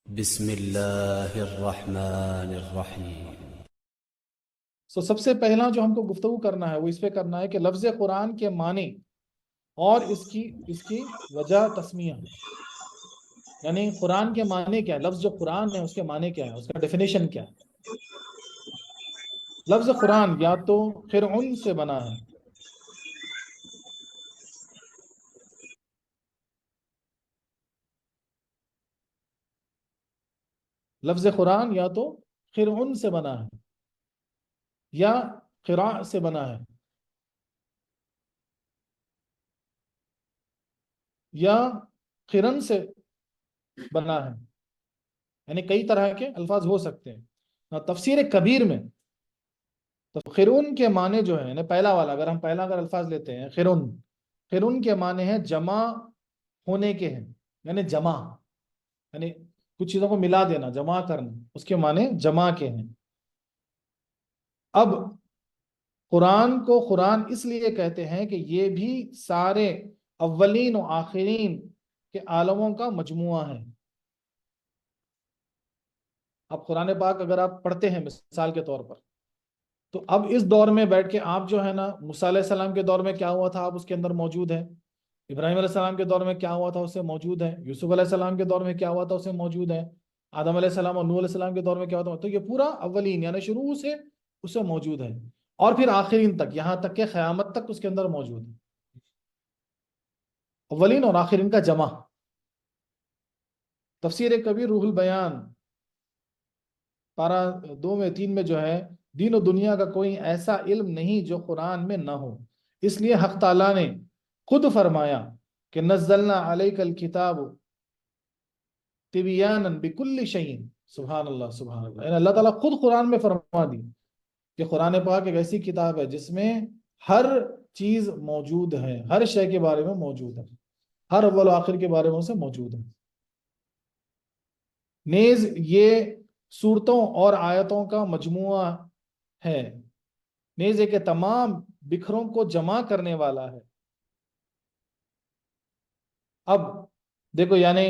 بسم اللہ الرحمن الرحیم۔ سب سے پہلا جو ہم کو گفتگو کرنا ہے وہ اس پہ کرنا ہے کہ لفظ قرآن کے معنی اور اس کی وجہ تسمیہ، یعنی قرآن کے معنی کیا ہے، لفظ جو قرآن ہے اس کے معنی کیا ہے، اس کا ڈیفینیشن کیا ہے۔ لفظ قرآن یا تو فرعون سے بنا ہے، لفظ قرآن یا تو فرعون سے بنا ہے یا قراء سے بنا ہے یا قرن سے بنا ہے، یعنی کئی طرح کے الفاظ ہو سکتے ہیں۔ تفسیر کبیر میں تو خرون کے معنی جو ہے، یعنی پہلا والا، اگر الفاظ لیتے ہیں خرون کے معنی ہے جمع ہونے کے ہیں، یعنی جمع، یعنی کچھ چیزوں کو ملا دینا، جمع کرنا، اس کے معنی جمع کے ہیں۔ اب قرآن کو قرآن اس لیے کہتے ہیں کہ یہ بھی سارے اولین و آخرین کے عالموں کا مجموعہ ہے۔ اب قرآن پاک اگر آپ پڑھتے ہیں مثال کے طور پر، تو اب اس دور میں بیٹھ کے آپ جو ہے نا، موسیٰ علیہ السلام کے دور میں کیا ہوا تھا آپ اس کے اندر موجود ہیں، ابراہیم علیہ السلام کے دور میں کیا ہوا تھا اس سے موجود ہے، یوسف علیہ السلام کے دور میں کیا ہوا تھا اس سے موجود ہے، آدم علیہ السلام اور نوح علیہ السلام کے دور میں کیا ہوا تھا، تو یہ پورا اولین یعنی شروع سے اس سے موجود ہے، اور پھر آخرین تک، یہاں تک کہ قیامت تک اس کے اندر موجود ہے، اولین اور آخرین کا جمع۔ تفسیر کبیر روح البیان پارہ 2 میں 3 میں جو ہے، دین و دنیا کا کوئی ایسا علم نہیں جو قرآن میں نہ ہو، اس لیے حق تعالیٰ نے خود فرمایا کہ نزلنا علیک الکتاب تبیانا بکل شیء۔ سبحان اللہ سبحان اللہ، یعنی اللہ تعالیٰ خود قرآن میں فرما دی کہ قرآن پاک ایک ایسی کتاب ہے جس میں ہر چیز موجود ہے، ہر شے کے بارے میں موجود ہے، ہر اول و آخر کے بارے میں اسے موجود ہے۔ نیز یہ صورتوں اور آیتوں کا مجموعہ ہے، نیز ایک تمام بکھروں کو جمع کرنے والا ہے۔ اب دیکھو، یعنی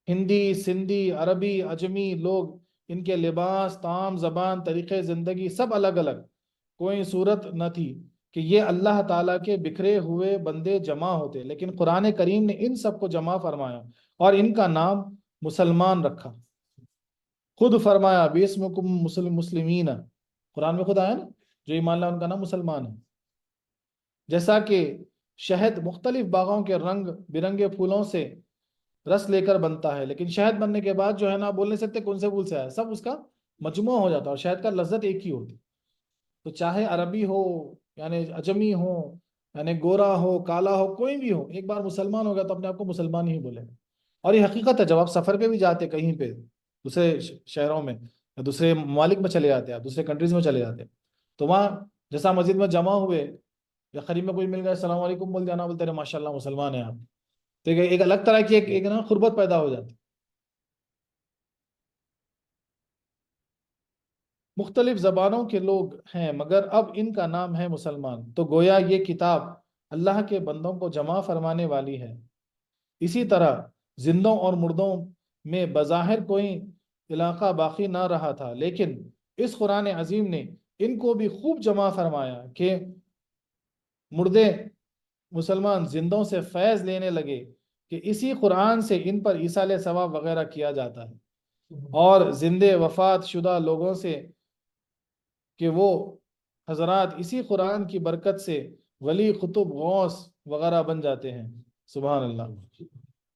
ہندی، سندھی، عربی، عجمی لوگ، ان کے لباس، طعام، زبان، طریقے زندگی سب الگ الگ، کوئی صورت نہ تھی کہ یہ اللہ تعالیٰ کے بکھرے ہوئے بندے جمع ہوتے، لیکن قرآن کریم نے ان سب کو جمع فرمایا اور ان کا نام مسلمان رکھا۔ خود فرمایا بِاسْمِكُمْ مسلمین، قرآن میں خود آیا نا، جو ایمان لایا ان کا نام مسلمان ہے۔ جیسا کہ شہد مختلف باغوں کے رنگ برنگے پھولوں سے رس لے کر بنتا ہے، لیکن شہد بننے کے بعد جو ہے نا، آپ بول نہیں سکتے کون سے پھول سے آیا، سب اس کا مجموعہ ہو جاتا ہے، اور شہد کا لذت ایک ہی ہوتی۔ تو چاہے عربی ہو، یعنی عجمی ہو، یعنی گورا ہو، کالا ہو، کوئی بھی ہو، ایک بار مسلمان ہو گیا تو اپنے آپ کو مسلمان ہی بولے گا۔ اور یہ حقیقت ہے، جب آپ سفر پہ بھی جاتے کہیں پہ دوسرے شہروں میں یا دوسرے ممالک میں چلے جاتے ہیں، آپ دوسرے کنٹریز میں چلے جاتے ہیں، تو وہاں جیسا مسجد میں جمع ہوئے یا قریب میں کوئی مل گیا، السلام علیکم بول جانا، بولتے رہے ماشاء اللہ مسلمان ہیں آپ، تو ایک الگ طرح کی ایک نا قربت پیدا ہو جاتی۔ مختلف زبانوں کے لوگ ہیں مگر اب ان کا نام ہے مسلمان، تو گویا یہ کتاب اللہ کے بندوں کو جمع فرمانے والی ہے۔ اسی طرح زندوں اور مردوں میں بظاہر کوئی علاقہ باقی نہ رہا تھا، لیکن اس قرآن عظیم نے ان کو بھی خوب جمع فرمایا کہ مردے مسلمان زندوں سے فیض لینے لگے کہ اسی قرآن سے ان پر ایصال ثواب وغیرہ کیا جاتا ہے، اور زندے وفات شدہ لوگوں سے کہ وہ حضرات اسی قرآن کی برکت سے ولی، قطب، غوث وغیرہ بن جاتے ہیں۔ سبحان اللہ،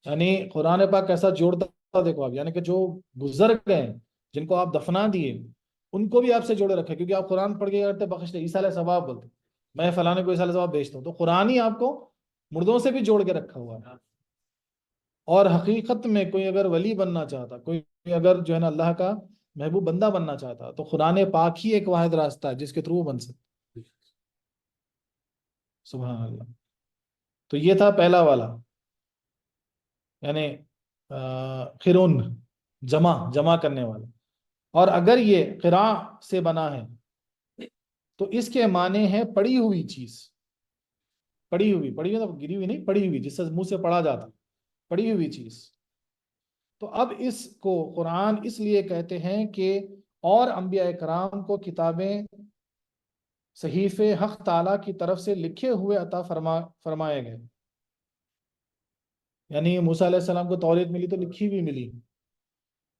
یعنی قرآن پاک کیسا جوڑتا، دیکھو آپ، یعنی کہ جو بزرگ ہیں جن کو آپ دفنا دیے ان کو بھی آپ سے جوڑے رکھے، کیونکہ آپ قرآن پڑھ کے کرتے بخش دے، ایصال ثواب بولتے، میں فلانے کو ایصال ثواب بھیجتا ہوں، تو قرآن ہی آپ کو مردوں سے بھی جوڑ کے رکھا ہوا ہے۔ اور حقیقت میں کوئی اگر ولی بننا چاہتا، کوئی اگر جو ہے نا اللہ کا محبوب بندہ بننا چاہتا، تو قرآن پاک ہی ایک واحد راستہ ہے جس کے تھرو وہ بن سکتا۔ سبحان اللہ۔ تو یہ تھا پہلا والا، یعنی خرون، جمع کرنے والا۔ اور اگر یہ قراء سے بنا ہے تو اس کے معنی ہے پڑی ہوئی چیز، پڑی ہوئی مطلب گری ہوئی نہیں، پڑی ہوئی جس سے منہ سے پڑھا جاتا، پڑی ہوئی چیز۔ تو اب اس کو قرآن اس لیے کہتے ہیں کہ اور انبیاء کرام کو کتابیں صحیفے حق تعالیٰ کی طرف سے لکھے ہوئے عطا فرمائے گئے. یعنی موسیٰ علیہ السلام کو توریت ملی تو لکھی ہوئی ملی،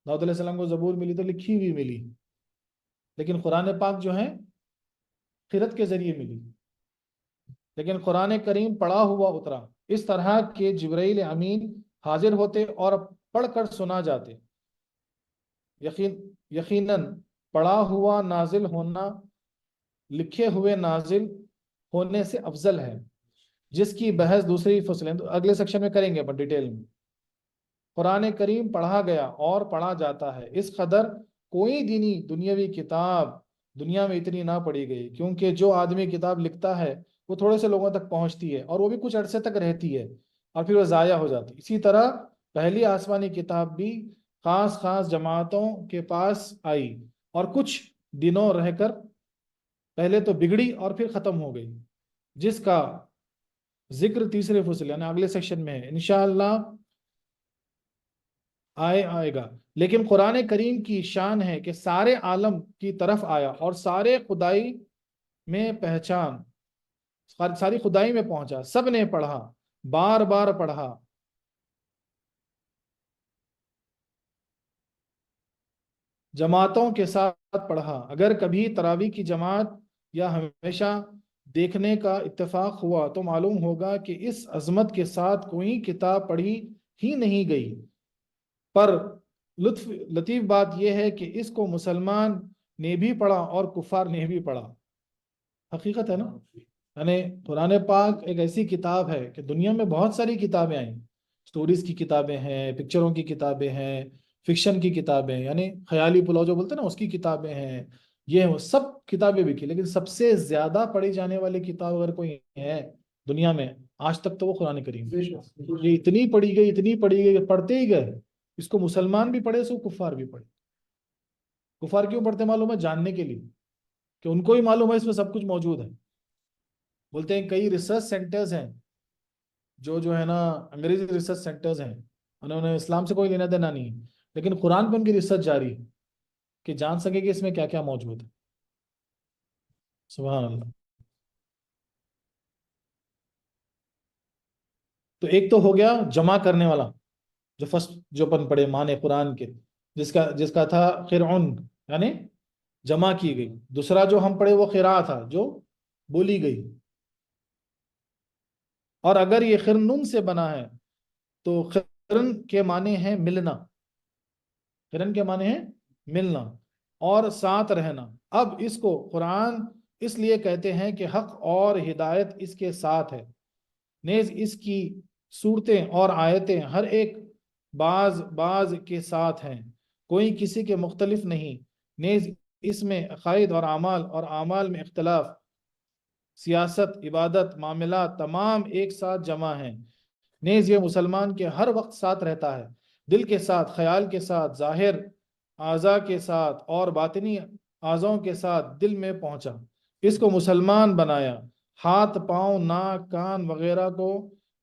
داؤد علیہ السلام کو زبور ملی تو لکھی ہوئی ملی، لیکن قرآن پاک جو ہے قرأت کے ذریعے ملی. لیکن قرآن کریم پڑھا ہوا اترا، اس طرح کے جبرائیل امین حاضر ہوتے اور پڑھ کر سنا جاتے. یقیناً پڑھا ہوا نازل ہونا لکھے ہوئے نازل ہونے سے افضل ہے، جس کی بحث دوسری فصلیں اگلے سیکشن میں کریں گے اپن ڈیٹیل میں. قرآن کریم پڑھا گیا اور پڑھا جاتا ہے، اس قدر کوئی دینی دنیاوی کتاب دنیا میں اتنی نہ پڑھی گئی، کیونکہ جو آدمی کتاب لکھتا ہے وہ تھوڑے سے لوگوں تک پہنچتی ہے اور وہ بھی کچھ عرصے تک رہتی ہے اور پھر وہ ضائع ہو جاتی. اسی طرح پہلی آسمانی کتاب بھی خاص خاص جماعتوں کے پاس آئی اور کچھ دنوں رہ کر پہلے تو بگڑی اور پھر ختم ہو گئی، جس کا ذکر تیسرے فصل یعنی اگلے سیکشن میں ہے انشاءاللہ آئے گا. لیکن قرآن کریم کی شان ہے کہ سارے عالم کی طرف آیا اور ساری خدائی میں پہنچا. سب نے پڑھا، بار بار پڑھا، جماعتوں کے ساتھ پڑھا. اگر کبھی تراویح کی جماعت یا ہمیشہ دیکھنے کا اتفاق ہوا تو معلوم ہوگا کہ اس عظمت کے ساتھ کوئی کتاب پڑھی ہی نہیں گئی. پر لطیف بات یہ ہے کہ اس کو مسلمان نے بھی پڑھا اور کفار نے بھی پڑھا. حقیقت ہے نا. یعنی قرآن پاک ایک ایسی کتاب ہے کہ دنیا میں بہت ساری کتابیں آئیں، سٹوریز کی کتابیں ہیں، پکچروں کی کتابیں ہیں، فکشن کی کتابیں یعنی خیالی پلاؤ جو بولتے ہیں نا اس کی کتابیں ہیں، یہ سب کتابیں بھی کی. لیکن سب سے زیادہ پڑھی جانے والی کتاب اگر کوئی ہے دنیا میں آج تک تو وہ قرآن کریم. یہ اتنی پڑھی گئی پڑھتے ہی گئے. اس کو مسلمان بھی پڑھے سو کفار بھی پڑھے. کفار کیوں پڑھتے معلوم ہے؟ جاننے کے لیے کہ ان کو ہی معلوم ہے اس میں سب کچھ موجود ہے. بولتے ہیں کئی ریسرچ سینٹرز ہیں جو ہے نا انگریزی ریسرچ سینٹرز ہیں، انہوں نے اسلام سے کوئی لینا دینا نہیں، لیکن قرآن پہ ان کی ریسرچ جاری ہے کہ جان سکے کہ اس میں کیا کیا موجود ہے. سبحان اللہ. تو ایک تو ہو گیا جمع کرنے والا جو فرسٹ جو اپن پڑھے معنی قرآن کے، جس کا تھا قرعن یعنی جمع کی گئی. دوسرا جو ہم پڑھے وہ قراء تھا جو بولی گئی. اور اگر یہ خرنون سے بنا ہے تو قرن کے معنی ہے ملنا، قرن کے معنی ہے ملنا اور ساتھ رہنا. اب اس کو قرآن اس لیے کہتے ہیں کہ حق اور ہدایت اس کے ساتھ ہے، نیز اس کی صورتیں اور آیتیں ہر ایک بعض کے ساتھ ہیں، کوئی کسی کے مختلف نہیں. نیز اس میں عقائد اور اعمال میں اختلاف، سیاست، عبادت، معاملات تمام ایک ساتھ جمع ہیں. نیز یہ مسلمان کے ہر وقت ساتھ رہتا ہے، دل کے ساتھ، خیال کے ساتھ، ظاہر اعضاء کے ساتھ اور باطنی اعضاؤں کے ساتھ دل میں پہنچا. اس کو مسلمان بنایا، ہاتھ، پاؤں، ناک، کان وغیرہ کو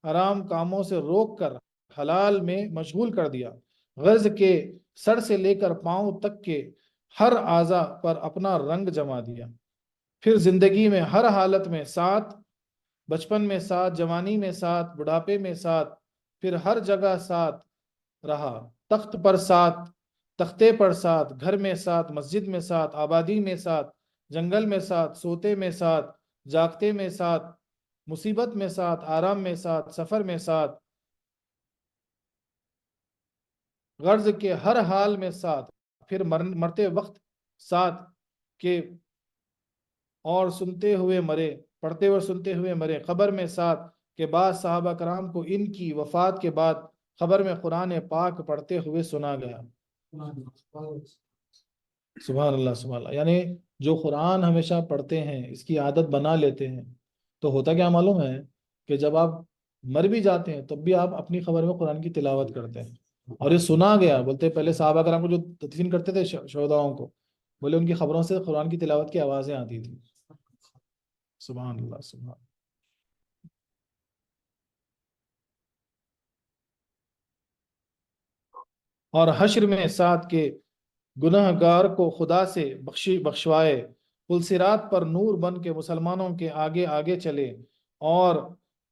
حرام کاموں سے روک کر حلال میں مشغول کر دیا. غرض کے سر سے لے کر پاؤں تک کے ہر اعضاء پر اپنا رنگ جما دیا. پھر زندگی میں ہر حالت میں ساتھ، بچپن میں ساتھ، جوانی میں ساتھ، بڑھاپے میں ساتھ، پھر ہر جگہ ساتھ رہا. تخت پر ساتھ، تختے پر ساتھ، گھر میں ساتھ، مسجد میں ساتھ، آبادی میں ساتھ، جنگل میں ساتھ، سوتے میں ساتھ، جاگتے میں ساتھ، مصیبت میں ساتھ، آرام میں ساتھ، سفر میں ساتھ، غرض کے ہر حال میں ساتھ، پھر مرتے وقت ساتھ کے اور سنتے ہوئے مرے، پڑھتے ہوئے سنتے ہوئے مرے. قبر میں ساتھ کے بعد صحابہ کرام کو ان کی وفات کے بعد قبر میں قرآن پاک پڑھتے ہوئے سنا گیا. سبحان اللہ سبحان اللہ. یعنی جو قرآن ہمیشہ پڑھتے ہیں، اس کی عادت بنا لیتے ہیں، تو ہوتا کیا معلوم ہے کہ جب آپ مر بھی جاتے ہیں تب بھی آپ اپنی قبر میں قرآن کی تلاوت کرتے ہیں. اور یہ سنا گیا، بولتے پہلے صحابہ کرام کو جو تدفین کرتے تھے شہداؤں کو، بولے ان کی خبروں سے قرآن کی تلاوت کی آوازیں آتی تھی. سبحان اللہ سبحان. اور حشر میں ساتھ کے گنہگار کو خدا سے بخشوائے، پلسرات پر نور بن کے مسلمانوں کے آگے آگے چلے اور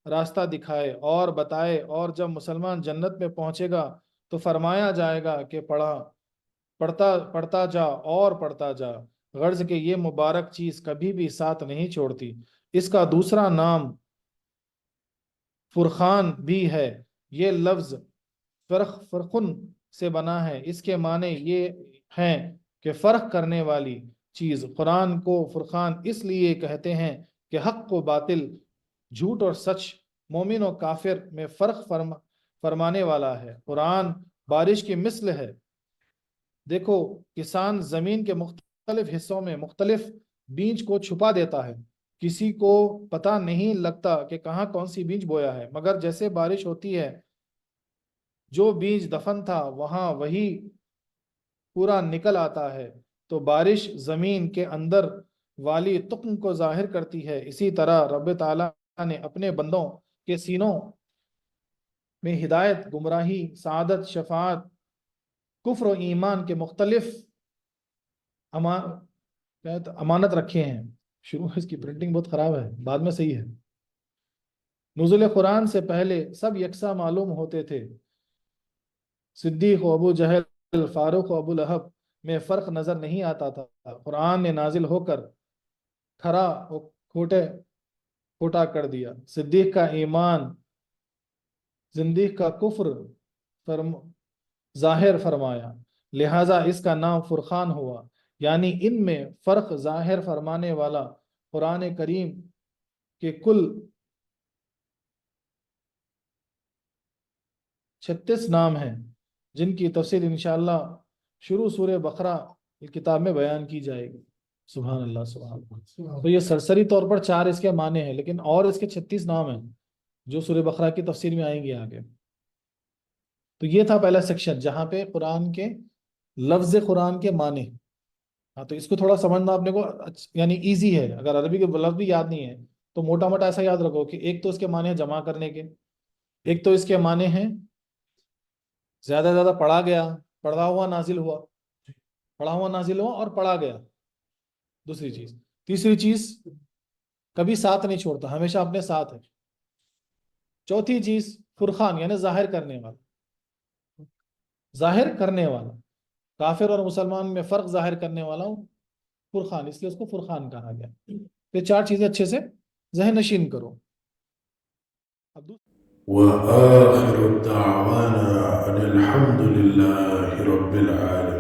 راستہ دکھائے اور بتائے، اور جب مسلمان جنت میں پہنچے گا تو فرمایا جائے گا کہ پڑھتا جا اور پڑھتا جا، غرض کہ یہ مبارک چیز کبھی بھی ساتھ نہیں چھوڑتی۔ اس کا دوسرا نام فرقان بھی ہے۔ یہ لفظ فرقن سے بنا ہے، اس کے معنی یہ ہیں کہ فرق کرنے والی چیز۔ قرآن کو فرقان اس لیے کہتے ہیں کہ حق و باطل، جھوٹ اور سچ، مومن و کافر میں فرق فرمانے والا ہے۔ قرآن بارش کی مثل ہے۔ دیکھو، کسان زمین کے مختلف حصوں میں مختلف بیج کو چھپا دیتا ہے، کسی کو پتہ نہیں لگتا کہ کہاں کون سی بیج بویا ہے، مگر جیسے بارش ہوتی ہے جو بیج دفن تھا وہاں وہی پورا نکل آتا ہے۔ تو بارش زمین کے اندر والی تخم کو ظاہر کرتی ہے، اسی طرح رب تعالیٰ نے اپنے بندوں کے سینوں میں ہدایت، گمراہی، سعادت، شفاعت، کفر و ایمان کے مختلف امانت رکھے ہیں۔ شروع اس کی پرنٹنگ بہت خراب ہے، بعد میں صحیح ہے۔ نزول قرآن سے پہلے سب یکساں معلوم ہوتے تھے، صدیق و ابو جہل، فاروق و ابو لہب میں فرق نظر نہیں آتا تھا۔ قرآن نے نازل ہو کر کھرا و کھوٹا کر دیا، صدیق کا ایمان، زندیق کا کفر ظاہر فرمایا، لہٰذا اس کا نام فرقان ہوا، یعنی ان میں فرق ظاہر فرمانے والا۔ قرآن کریم کے کل 36 نام ہیں، جن کی تفصیل انشاءاللہ شروع سورہ بقرہ کتاب میں بیان کی جائے گی۔ سبحان اللہ، سبحان اللہ۔ تو یہ سرسری طور پر 4 اس کے معنی ہیں، لیکن اور اس کے 36 نام ہیں جو سورہ بقرہ کی تفسیر میں آئیں گے آگے۔ تو یہ تھا پہلا سیکشن جہاں پہ قرآن کے لفظ قرآن کے معنی۔ ہاں، تو اس کو تھوڑا سمجھنا اپنے کو یعنی ایزی ہے۔ اگر عربی کے لفظ بھی یاد نہیں ہے تو موٹا موٹا ایسا یاد رکھو کہ ایک تو اس کے معنی ہے جمع کرنے کے، ایک تو اس کے معنی ہیں زیادہ سے زیادہ پڑھا گیا، پڑھا ہوا نازل ہوا، پڑھا ہوا نازل ہوا اور پڑھا گیا، دوسری چیز۔ تیسری چیز کبھی ساتھ نہیں چھوڑتا، ہمیشہ اپنے ساتھ ہے۔ چوتھی چیز فرقان، یعنی ظاہر کرنے والا، ظاہر کرنے والا، کافر اور مسلمان میں فرق ظاہر کرنے والا ہوں فرقان، اس لیے اس کو فرقان کہا گیا۔ یہ 4 چیزیں اچھے سے ذہن نشین کرو۔ وآخر دعوانا أن الحمد لله رب العالمين.